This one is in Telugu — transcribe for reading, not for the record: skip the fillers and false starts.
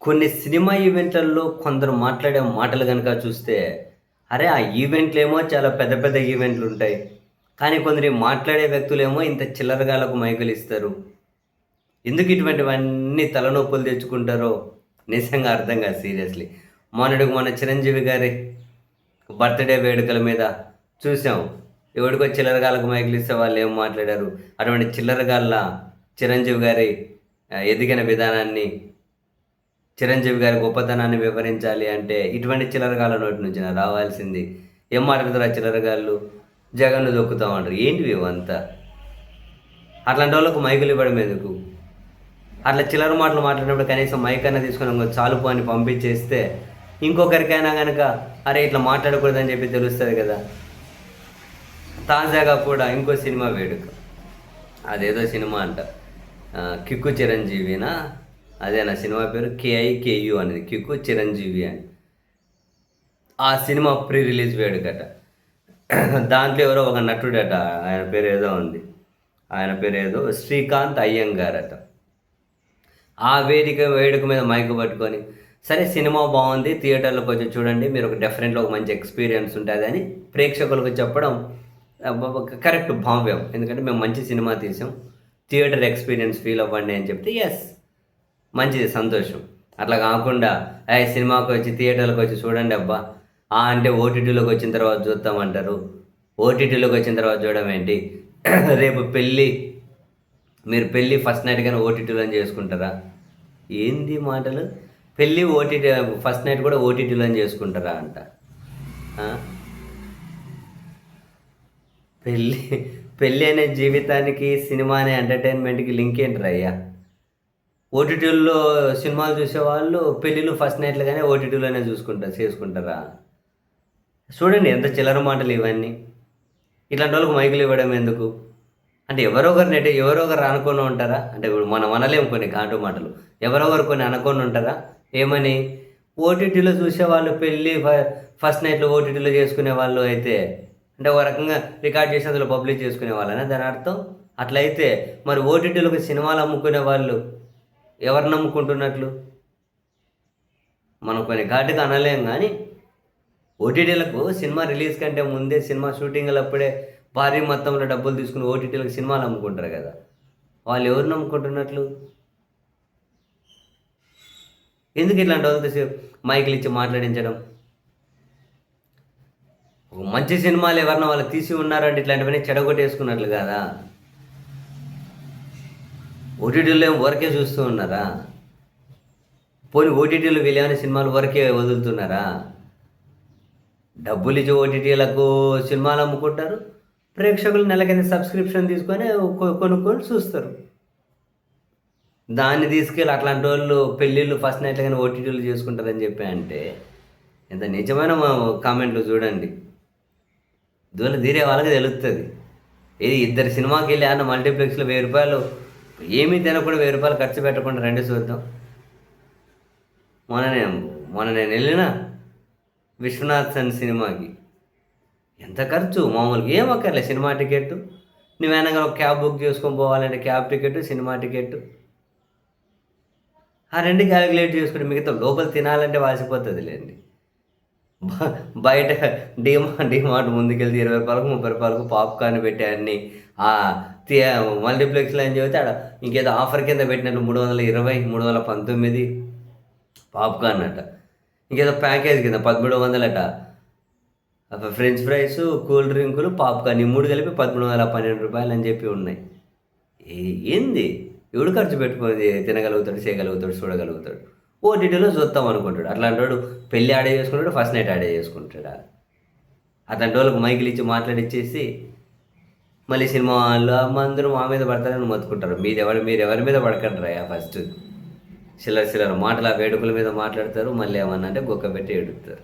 కొన్ని సినిమా ఈవెంట్లలో కొందరు మాట్లాడే మాటలు గనక చూస్తే, అరే! ఆ ఈవెంట్‌లేమో చాలా పెద్ద పెద్ద ఈవెంట్లుంటాయి. కానీ కొందరు ఈ మాట్లాడే వ్యక్తులేమో ఇంత చిల్లరగాళ్ళకు మైకులిస్తారు. ఎందుకు ఇటువంటివన్నీ తలనొప్పులు తెచ్చుకుంటారో నిజంగా అర్థం కాదు సీరియస్‌లీ. మొన్నటికి మొన్న చిరంజీవి గారి బర్త్‌డే వేడుకల మీద చూసాం. ఎవడికో చిల్లరగాళ్ళకు మైకులిస్తే వాళ్ళేం మాట్లాడారు. అటువంటి చిల్లరగాళ్ళ చిరంజీవి గారి ఎదిగిన విధానాన్ని, చిరంజీవి గారి గొప్పతనాన్ని వివరించాలి అంటే ఇటువంటి చిల్లరగాళ్ళ నోటి నుంచేనా రావాల్సింది. ఏం మాట్లాడతారు ఆ చిల్లరగాళ్ళు? జగన్‌ను తొక్కుతామంటారు. ఏంటివి ఇవంతా? అట్లాంటోళ్ళకు మైకులు ఇవ్వడం ఎందుకు? అట్లా చిల్లర మాటలు మాట్లాడినప్పుడు కనీసం మైక్ అన్నా తీసుకొని ఇంగో చాలు పో అని పంపించేస్తే ఇంకొకరికైనా గనక అరే! ఇట్లా మాట్లాడకూడదని చెప్పి తెలుస్తది కదా! తాజాగా కూడా ఇంకో సినిమా వేడుక. అదేదో సినిమా అంట. 'కిక్కు చిరంజీవినా' అదేనా సినిమా పేరు? 'కేఐకేయు' అనేది 'కిక్కు చిరంజీవి' అని. ఆ సినిమా ప్రీ రిలీజ్ వేడుకట. దాంట్లో ఎవరో ఒక నటుడట. ఆయన పేరేదో ఉంది. ఆయన పేరేదో శ్రీకాంత్ అయ్యంగారట. ఆ వేడుక మీద మైక్ పట్టుకొని, సరే సినిమా బావుంది. థియేటర్‌లోకొచ్చి చూడండి. మీరు ఒక డెఫినెట్‌గా ఒక మంచి ఎక్స్‌పీరియన్స్ ఉంటదని ప్రేక్షకులకు చెప్పడం కరెక్ట్ భావ్యం. ఎందుకంటే మేము మంచి సినిమా తీసాం. థియేటర్ ఎక్స్‌పీరియన్స్ ఫీల్ అవ్వండి అని చెప్తే యెస్. మంచిది సంతోషం. అట్లా కాకుండా సినిమాకొచ్చి థియేటర్‌లోకొచ్చి చూడండి అబ్బా! అంటే ఓటీటీలోకి వచ్చిన తర్వాత చూస్తామంటారు. ఓటీటీలోకి వచ్చిన తర్వాత చూడడం ఏంటి? రేపు మీరు పెళ్లి ఫస్ట్ నైట్ గాని ఓటీటీలోనే చేసుకుంటారా? ఏంది మాటలు? పెళ్లి ఓటీటీ ఫస్ట్ నైట్ కూడా ఓటీటీలోనే చేసుకుంటారా అంట. ఆ! పెళ్లి పెళ్లి అనే జీవితానికి, సినిమా అనే ఎంటర్‌టైన్‌మెంట్‌కి లింక్ ఏంట్రా అయ్యా? ఓటీటీల్లో సినిమాలు చూసేవాళ్ళు పెళ్ళిళ్ళు ఫస్ట్ నైట్‌లు గాని ఓటీటీలోనే చేసుకుంటారా? చూడండి ఎంత చిల్లర మాటలు ఇవన్నీ. ఇట్లాంటోళ్ళకి మైకులు ఇవ్వడం ఎందుకు? అంటే ఎవరో ఒకరు అనుకోని ఉంటారా? అంటే ఇప్పుడు మనం అనలేము కొన్ని ఘాటు మాటలు. ఎవరో ఒకరు కొన్ని అనుకోని ఉంటారా? ఏమని? ఓటీటీలో చూసేవాళ్ళు పెళ్లి ఫస్ట్ నైట్‌లో ఓటీటీలో చేసుకునే వాళ్ళు అయితే, అంటే ఒక రకంగా రికార్డ్ చేసి అందులో పబ్లిష్ చేసుకునేవాళ్ళనా దాని అర్థం? అట్లయితే మరి ఓటీటీలోకి సినిమాలు అమ్ముకునే వాళ్ళు ఎవరిని నమ్ముకుంటున్నట్లు? మనం కొన్ని ఘాటుగా అనలేం గానీ, ఓటీటీలకు సినిమా రిలీజ్ కంటే ముందే సినిమా షూటింగులప్పుడే భారీ మొత్తంలో డబ్బులు తీసుకొని ఓటీటీలకు సినిమాలు అమ్ముకుంటారు గదా! వాళ్ళు ఎవరిని నమ్ముకుంటున్నట్లు? ఎందుకు ఇట్లాంటి వాళ్ళతో మైకులిచ్చి మాట్లాడించడం? ఒక మంచి సినిమాలు ఎవరన్నా వాళ్ళు తీసి ఉన్నారంటే ఇట్లాంటివన్నీ చెడగొట్టేసుకున్నట్లు కాదా? ఓటీటీలో ఏమో ఊరికే చూస్తూ ఉన్నారా? పోనీ ఓటీటీలో వీళ్ళేమైనా సినిమాలు ఊరికే వదులుతున్నారా? డబ్బులిచ్చి ఓటీటీలకు సినిమాలు అమ్ముకుంటారు. ప్రేక్షకులు నెల కింద సబ్స్క్రిప్షన్ తీసుకొని కొనుక్కొని చూస్తారు. దాన్ని తీసుకెళ్ళి అట్లాంటోళ్ళు పెళ్ళిళ్ళు ఫస్ట్ నైట్‌లు గాని ఓటీటీలు చేసుకుంటారని చెప్పి అంటే, ఎంత నిజమైన కామెంట్లు చూడండి. దూల తీరే వాళ్ళకి తెలుస్తది. ఇది ఇద్దరు సినిమాకెళ్ళి ఏమన్నా మల్టీప్లెక్స్‌లో రూ. 1000 ఏమీ తినకుండా రూ. 1000 ఖర్చు పెట్టకుండా రండి చూద్దాం. మొన్న నేను మొన్న నేనెళ్ళిన విశ్వనాథ్ సన్ సినిమాకి. ఎంత ఖర్చు మామూలుగా ఏం అక్కర్లే సినిమా టికెట్టు. నువ్వేమైనా ఒక క్యాబ్ బుక్ చేసుకొని పోవాలంటే క్యాబ్ టికెట్టు, సినిమా టికెట్టు. ఆ 2 కాలిక్యులేట్ చేసుకొని మిగతా లోపల తినాలంటే వాసిపోతదిలెండి. బ బయట డీమార్ట్ ముందుకెళ్తే రూ. 20కు, రూ. 30కు పాప్‌కార్న్ పెట్టే అన్ని తి మల్టీప్లెక్స్‌లో అని చెబితే ఆడ ఇంకేదో ఆఫర్ కింద పెట్టినట్లు 320, 319 పాప్‌కార్న్ అట. ఇంకేదో ప్యాకేజ్ కింద 1300 అట. ఫ్రెంచ్ ఫ్రైసు, కూల్ డ్రింకులు, పాప్‌కార్న్ ఈ 3 కలిపి రూ. 1312 అని చెప్పి ఉన్నాయి. ఏంది? ఎవడు ఖర్చు పెట్టుకొని తినగలుగుతాడు, చేయగలుగుతాడు, చూడగలుగుతాడు? ఓటీటీలో చూద్దాం అనుకుంటాడు. అట్లాంటోడు పెళ్లి ఆడే చేసుకుంటాడు, ఫస్ట్ నైట్ ఆడే చేసుకుంటాడా? అట్లాంటోళ్ళకి మైకులిచ్చి మాట్లాడిచ్చేసి మళ్ళీ సినిమా వాళ్ళు అందరూ మా మీద పడతారని మొత్తుకుంటారు. మీరెవరి మీద పడకండిరయ్యా ఫస్ట్. చిల్లర చిల్లర మాటలు ఆ వేడుకల మీద మాట్లాడతారు. మళ్ళీ ఏమన్నా అంటే గొక్క పెట్టి ఏడుస్తారు.